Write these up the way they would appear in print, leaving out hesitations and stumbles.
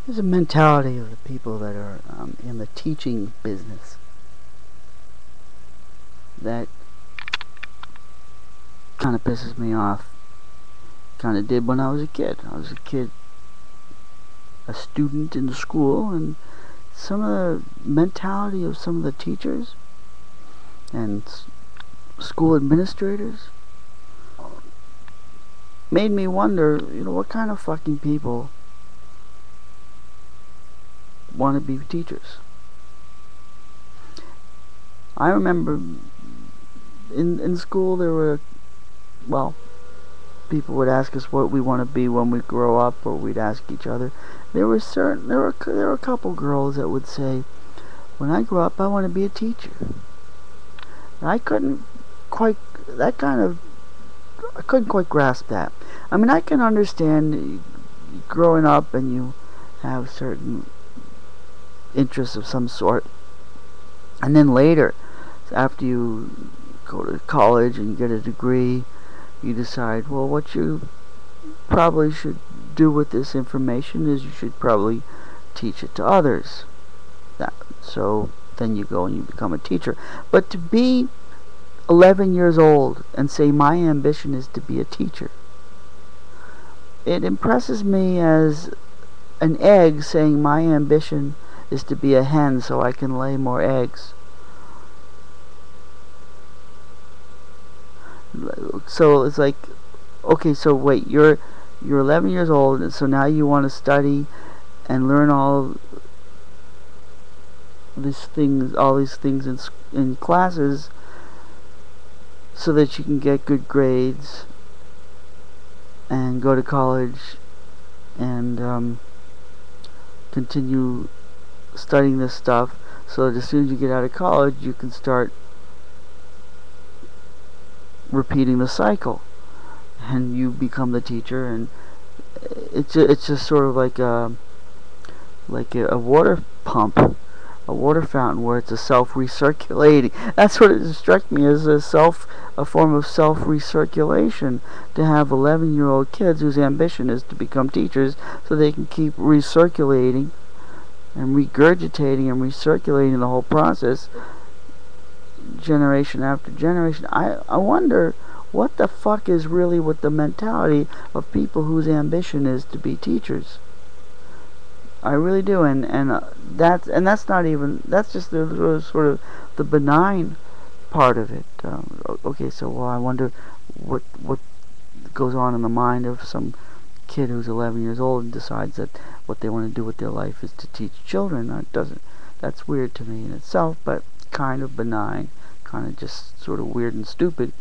There's a mentality of the people that are in the teaching business that kind of pisses me off. Kind of did when I was a kid. I was a kid, a student in the school, and some of the mentality of some of the teachers and school administrators made me wonder, what kind of fucking people want to be teachers. I remember in school there were, well, people would ask us what we want to be when we grow up, or we'd ask each other. There were a couple girls that would say, when I grow up I want to be a teacher. And I couldn't quite grasp that. I mean, I can understand growing up and you have certain interests of some sort, and then later, after you go to college and get a degree, you decide, well, what you probably should do with this information is you should probably teach it to others. So then you go and you become a teacher. But to be 11 years old and say my ambition is to be a teacher, it impresses me as an egg saying my ambition is to be a hen so I can lay more eggs. So it's like, okay, so wait, you're 11 years old, and so now you want to study and learn all these things in classes so that you can get good grades and go to college and continue studying this stuff, so that as soon as you get out of college you can start repeating the cycle and you become the teacher. And it's just sort of like a water pump, a water fountain, where it's a self-recirculating. That's what it struck me as, a form of self-recirculation, to have 11-year-old kids whose ambition is to become teachers so they can keep recirculating and regurgitating and recirculating the whole process generation after generation. I wonder what the fuck is really with the mentality of people whose ambition is to be teachers. I really do, and that's not even, that's just the sort of the benign part of it. Okay, so well, I wonder what goes on in the mind of some kid who's 11 years old and decides that what they want to do with their life is to teach children. That's weird to me in itself, but kind of benign, kind of just sort of weird and stupid.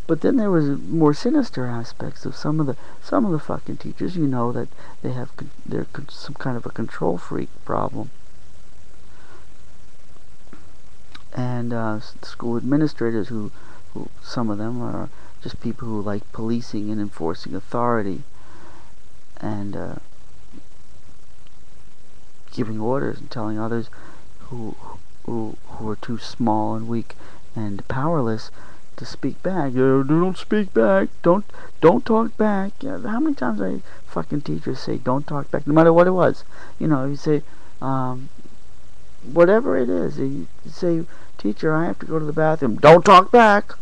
But then there was more sinister aspects of some of the fucking teachers. That they're some kind of a control freak problem, and school administrators who some of them are just people who like policing and enforcing authority, and giving orders and telling others who are too small and weak and powerless to speak back. Don't speak back. Don't talk back. How many times I fucking teachers say don't talk back, no matter what it was. You say whatever it is. You say, teacher, I have to go to the bathroom. Don't talk back.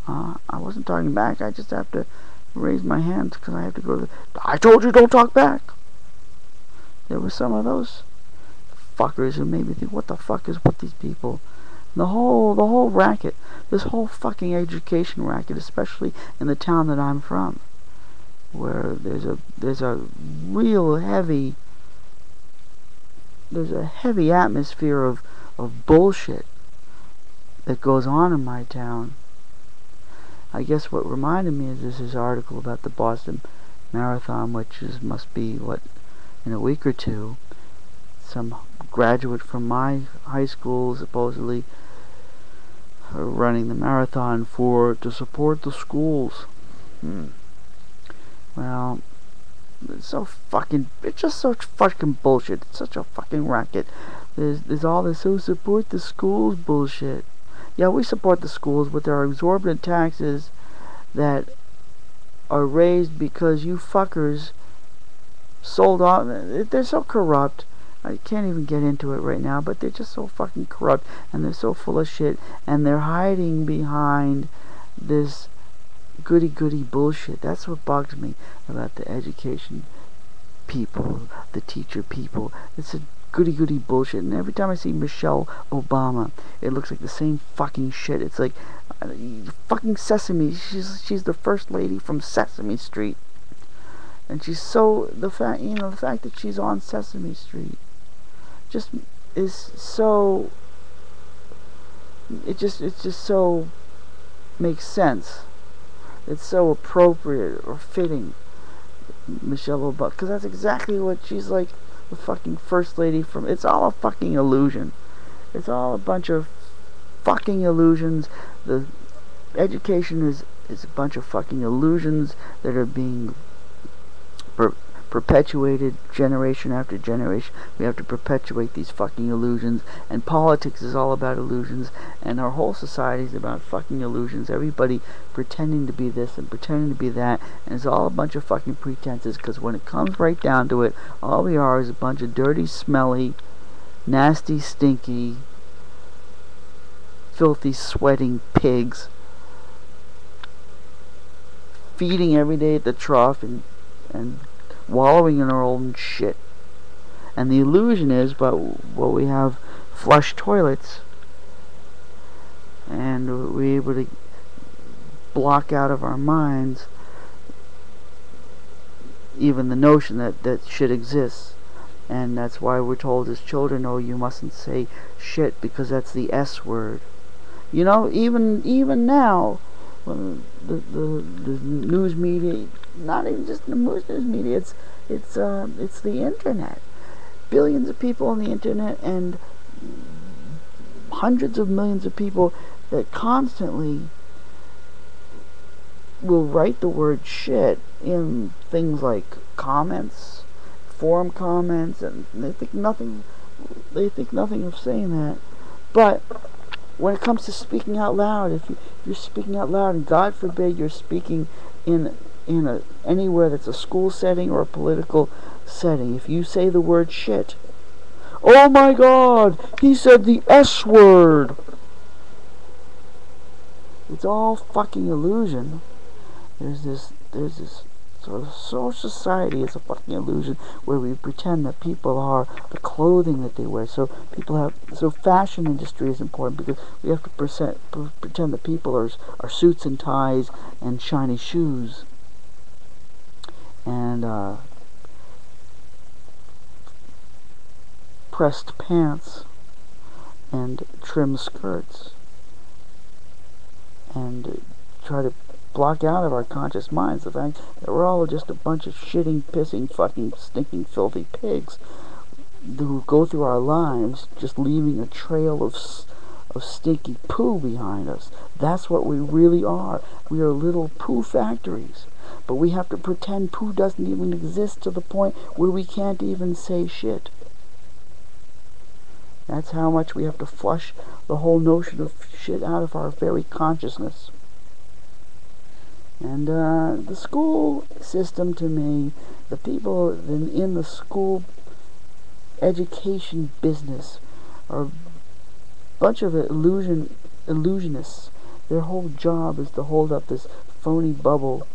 I wasn't talking back. I just have to raise my hands because I have to go to the... I told you don't talk back. There were some of those fuckers who made me think, what the fuck is with these people? The whole racket, this whole fucking education racket, especially in the town that I'm from, where there's a real heavy atmosphere of bullshit that goes on in my town. I guess what reminded me is this article about the Boston Marathon, which must be in a week or two. Some graduate from my high school supposedly running the marathon to support the schools. Well, it's just such fucking bullshit. It's such a fucking racket. There's all this support the schools bullshit. Yeah, we support the schools, but there are exorbitant taxes that are raised because you fuckers sold off. They're so corrupt. I can't even get into it right now, but they're just so fucking corrupt, and they're so full of shit, and they're hiding behind this goody-goody bullshit. That's what bugs me about the education people, the teacher people. It's a goody-goody bullshit, and every time I see Michelle Obama, it looks like the same fucking shit. It's like fucking Sesame. She's the first lady from Sesame Street, and she's so the fact that she's on Sesame Street just is so. It just so makes sense. It's so appropriate or fitting, Michelle Obama, because that's exactly what she's like, the fucking first lady from. It's all a fucking illusion. It's all a bunch of fucking illusions. The education is a bunch of fucking illusions that are being perpetuated generation after generation. We have to perpetuate these fucking illusions, and politics is all about illusions, and our whole society is about fucking illusions. Everybody pretending to be this and pretending to be that, and it's all a bunch of fucking pretenses, because when it comes right down to it, all we are is a bunch of dirty, smelly, nasty, stinky, filthy, sweating pigs feeding every day at the trough and wallowing in our own shit. And the illusion is, but we have flush toilets, and we're able to block out of our minds even the notion that shit exists. And that's why we're told as children, oh, you mustn't say shit because that's the S word. You know, even now, when the news media, not even just the news media, it's the internet. Billions of people on the internet, and hundreds of millions of people that constantly will write the word shit in things like comments, forum comments, and they think nothing of saying that. But when it comes to speaking out loud, if you're speaking out loud, and God forbid you're speaking in anywhere that's a school setting or a political setting, if you say the word shit, oh my God, he said the S word. It's all fucking illusion. There's this sort of social society is a fucking illusion where we pretend that people are the clothing that they wear. So fashion industry is important because we have to pretend that people are suits and ties and shiny shoes and pressed pants and trim skirts, and try to block out of our conscious minds the fact that we're all just a bunch of shitting, pissing, fucking, stinking, filthy pigs who go through our lives just leaving a trail of stinky poo behind us. That's what we really are. We are little poo factories. But we have to pretend poo doesn't even exist to the point where we can't even say shit. That's how much we have to flush the whole notion of shit out of our very consciousness. And the school system, to me, the people in the school education business are a bunch of illusionists. Their whole job is to hold up this phony bubble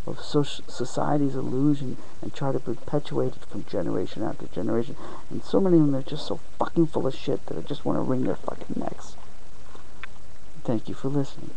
of society's illusion and try to perpetuate it from generation after generation. And so many of them are just so fucking full of shit that I just want to wring their fucking necks. Thank you for listening.